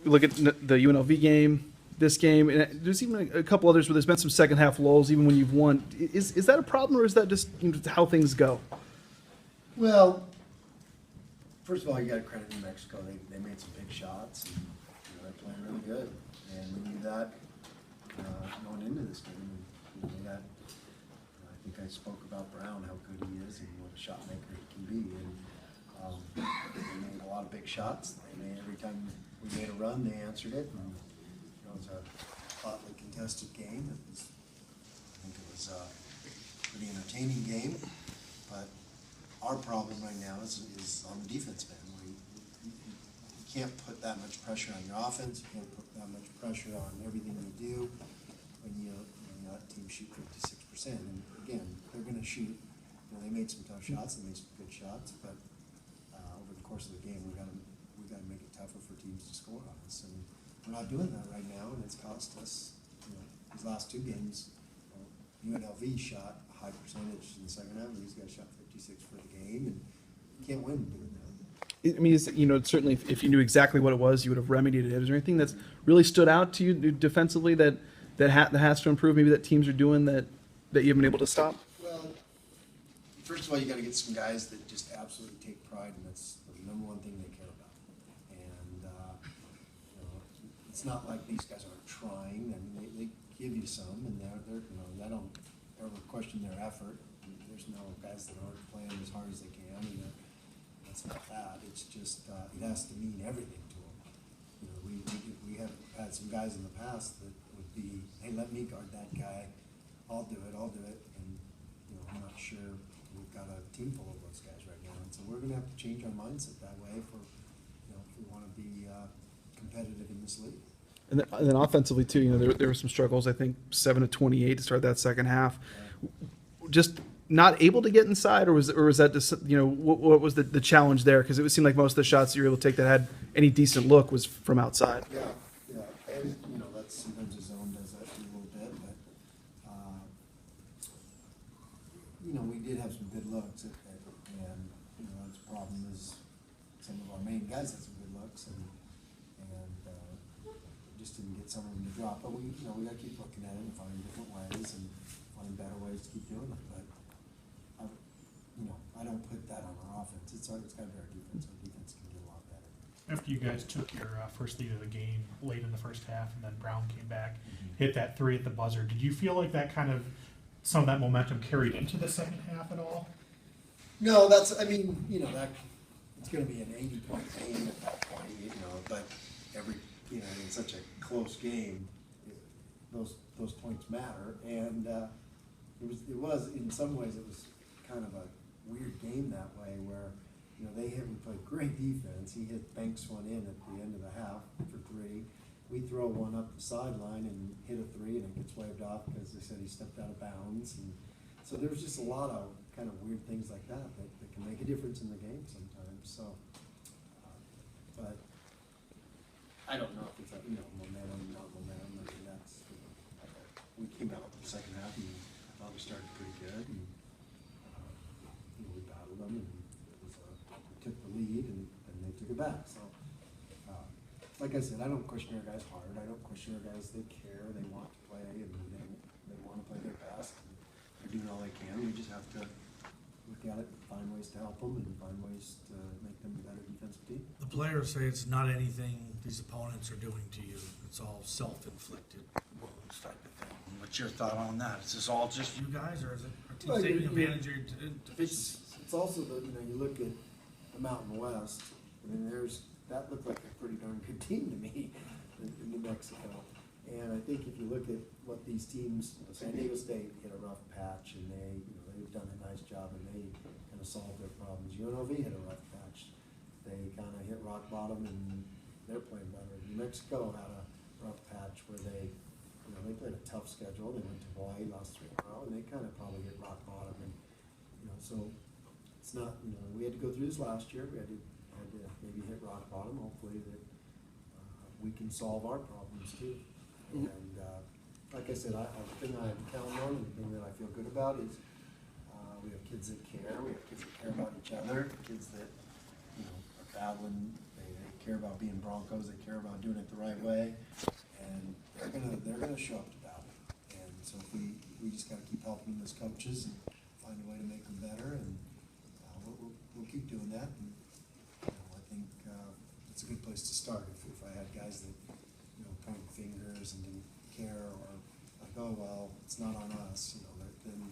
Look at the UNLV game, this game, and there's even a couple others where there's been some second half lulls, even when you've won. Is that a problem, or is that just how things go? Well, first of all, you got to credit New Mexico. They made some big shots, and they're playing really good. And we knew that going into this game. And, I think I spoke about Brown, how good he is, and what a shot maker he can be. And they made a lot of big shots. Every time we made a run, they answered it. And, it was a hotly contested game. I think it was a pretty entertaining game, but our problem right now is on the defense end. You can't put that much pressure on your offense. You can't put that much pressure on everything you do when you let teams shoot 56%. And again, they're going to shoot. They made some tough shots. They made some good shots, but over the course of the game, we got to make it tougher for teams to score on us. And we're not doing that right now, and it's cost us. These last two games, UNLV shot a high percentage in the second half. These guys shot 56 for the game, and you can't win doing that. I mean, certainly if you knew exactly what it was, you would have remedied it. Is there anything that's really stood out to you defensively that has to improve? Maybe that teams are doing that you haven't been able to stop. Well, first of all, you got to get some guys that just absolutely take pride, and that's the number one thing they care about. And it's not like these guys aren't trying. I mean, they give you some, and they're I don't ever question their effort. There's no guys that aren't playing as hard as they can. That's not that. It's just it has to mean everything to them. We have had some guys in the past that would be, hey, let me guard that guy. I'll do it. And I'm not sure we've got a team full of those guys right now. And so we're going to have to change our mindset that way if we want to be competitive in this league. And then offensively too, there were some struggles. I think 7 of 28 to start that second half. Just not able to get inside, or was that just what was the challenge there? Because it would seem like most of the shots that you were able to take that had any decent look was from outside. Yeah, and that's sometimes the zone does that a little bit, but we did have some good looks, and that's the problem is some of our main guys had some good looks, and just didn't get some of them to drop. But we got to keep looking at it and finding different ways and finding better ways to keep doing it. But I don't put that on our offense. It's got to be our defense. Our defense can get a lot better. After you guys took your first lead of the game late in the first half, and then Brown came back, hit that three at the buzzer, did you feel like that some of that momentum carried into the second half at all? No, that it's going to be an 80-point game at that point, but in such a close game, those points matter, and it was in some ways it was kind of a weird game that way where we played great defense. He hit banks one in at the end of the half for three. We throw one up the sideline and hit a three, and it gets waved off because they said he stepped out of bounds. And so there was just a lot of kind of weird things like that can make a difference in the game sometimes. So, but I don't know if it's momentum, not momentum. I mean, that's we came out the second half and I thought we started pretty good. And, we battled them, and we took the lead, and they took it back. So, like I said, I don't question our guys hard. I don't question our guys. They care. They want to play, and they want to play their best. They're doing all they can. We just have to look at it, and find ways to help them, and find ways to make them a better defensive team. The players say it's not anything these opponents are doing to you. It's all self-inflicted wounds type of thing. What's your thought on that? Is this all just you guys, or is it our team taking advantage of your deficiencies? It's also you look at the Mountain West. I mean, that looked like a pretty darn good team to me in New Mexico. And I think if you look at what these teams, San Diego State hit a rough patch, and they've done a nice job, and they kind of solved their problems. UNLV hit a rough patch. They kind of hit rock bottom, and they're playing better. New Mexico had a rough patch where they played a tough schedule. They went to Hawaii, lost 3 in a row, and they kind of probably hit rock bottom. And so it's not we had to go through this last year. We had to maybe hit rock bottom. Hopefully that we can solve our problems too. And like I said, the thing I'm counting on, and the thing that I feel good about is we have kids that care. We have kids that care about each other. Kids that are battling. They care about being Broncos, they care about doing it the right way, and they're gonna show up to battle. And so if we just gotta keep helping them as coaches and find a way to make them better, and we'll keep doing that. And I think it's a good place to start. If I had guys that pointed fingers and didn't care, or like, oh well, it's not on us,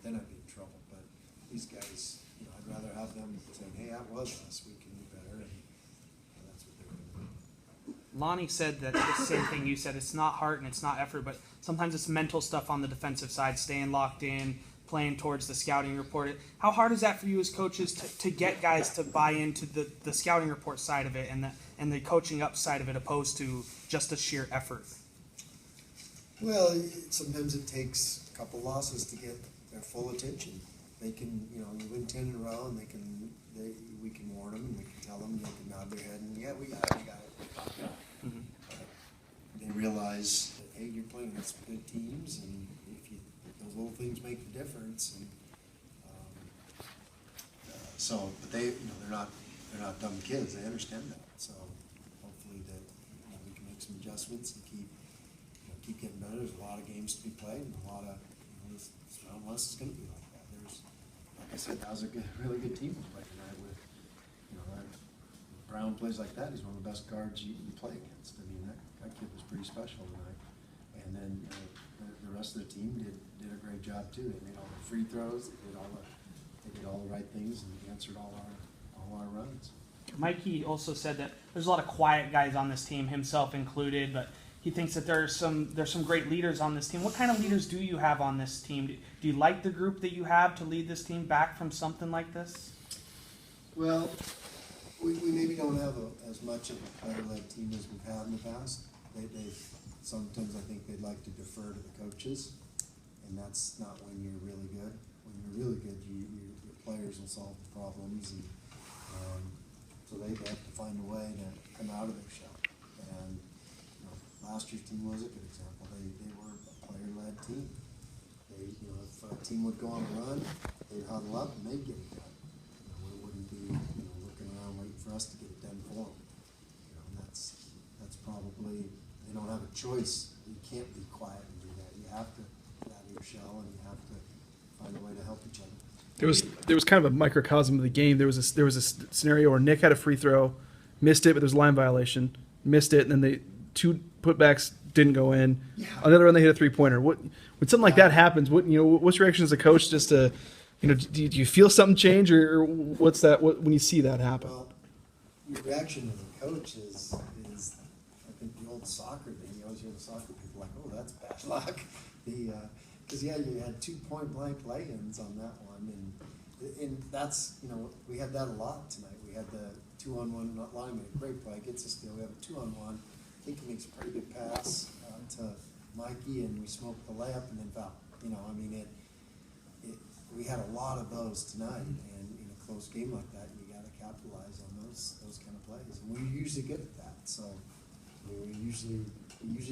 then I'd be in trouble. But these guys, I'd rather have them saying, hey, that was us, we can do better, and that's what they're going to do. Lonnie said that the same thing you said. It's not heart and it's not effort, but sometimes it's mental stuff on the defensive side, staying locked in, playing towards the scouting report. How hard is that for you as coaches to get guys to buy into the scouting report side of it and the coaching up side of it, opposed to just the sheer effort? Well, sometimes it takes a couple losses to get their full attention. They can, you win 10 in a row, and we can warn them, and we can tell them, and they can nod their head, and yeah, we got it. Mm-hmm. They realize that, hey, you're playing against good teams, and if those little things make the difference. And but they're not dumb kids. They understand that. So hopefully that we can make some adjustments and keep getting better. There's a lot of games to be played, and a lot of this round less is going to be like that. Like I said, that was a really good team we played tonight with. Brown plays like that. He's one of the best guards you play against. I mean, that kid was pretty special tonight. And then the rest of the team did a great job too. They made all the free throws. They did all the right things and answered all our runs. Mikey also said that there's a lot of quiet guys on this team, himself included, but he thinks that there's some great leaders on this team. What kind of leaders do you have on this team? Do you like the group that you have to lead this team back from something like this? Well, we maybe don't have as much of a player-led team as we've had in the past. Sometimes I think they'd like to defer to the coaches, and that's not when you're really good. When you're really good, your players will solve the problems, and so they have to find a way to come out of their shell. And last year's team was a good example. They were a player-led team. If a team would go on a run, they'd huddle up and they'd get it done. It wouldn't be looking around waiting for us to get it done for them. And that's probably, they don't have a choice. You can't be quiet and do that. You have to get out of your shell, and you have to find a way to help each other. There was kind of a microcosm of the game. There was a scenario where Nick had a free throw, missed it, but there's a line violation, missed it, and then the two putbacks didn't go in. Yeah. Another one, they hit a 3-pointer. When something like that happens, what's your reaction as a coach? Just to, do you feel something change, or what's that? When you see that happen? Well, your reaction as a coach is I think the old soccer thing. You always hear the soccer people like, "Oh, that's bad luck." Because you had 2 point-blank lay-ins on that one, and that's we had that a lot tonight. We had the 2-on-1 lineman, great play, gets a steal. We have a 2-on-1. I think he makes a pretty good pass to Mikey, and we smoked the layup and then foul. We had a lot of those tonight, and in a close game like that, you got to capitalize on those kind of plays, and we're usually good at that. So we usually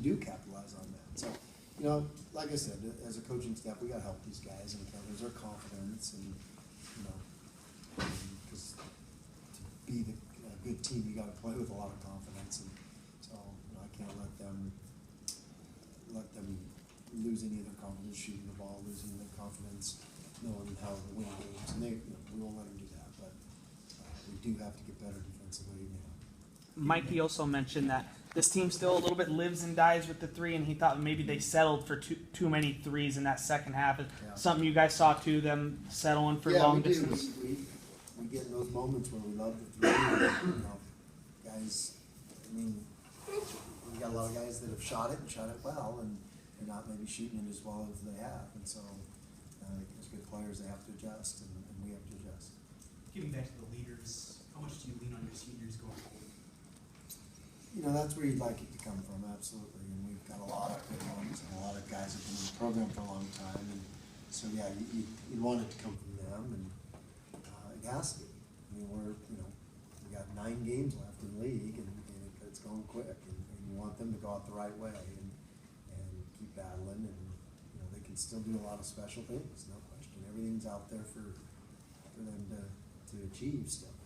do capitalize on that. So like I said, as a coaching staff, we got to help these guys and encourage their confidence, and because to be the good team, you got to play with a lot of confidence, and so I can't let them lose any of their confidence shooting the ball, losing their confidence knowing how to win games, and we won't let them do that. But we do have to get better defensively now. Mikey also mentioned that this team still a little bit lives and dies with the three, and he thought maybe they settled for too many threes in that second half. Yeah. Something you guys saw too, them settling for long distance. We get in those moments where we love the three. Guys, we got a lot of guys that have shot it well, and they're not maybe shooting it as well as they have. And so, as good players, they have to adjust, and we have to adjust. Getting back to the leaders, how much do you lean on your seniors going forward? That's where you'd like it to come from, absolutely. And we've got a lot of good ones, and a lot of guys have been in the program for a long time. And so, yeah, you'd want it to come from them, and it has to. We got 9 games left in the league, and it's going quick, and you want them to go out the right way and keep battling, and they can still do a lot of special things, no question. Everything's out there for them to achieve still.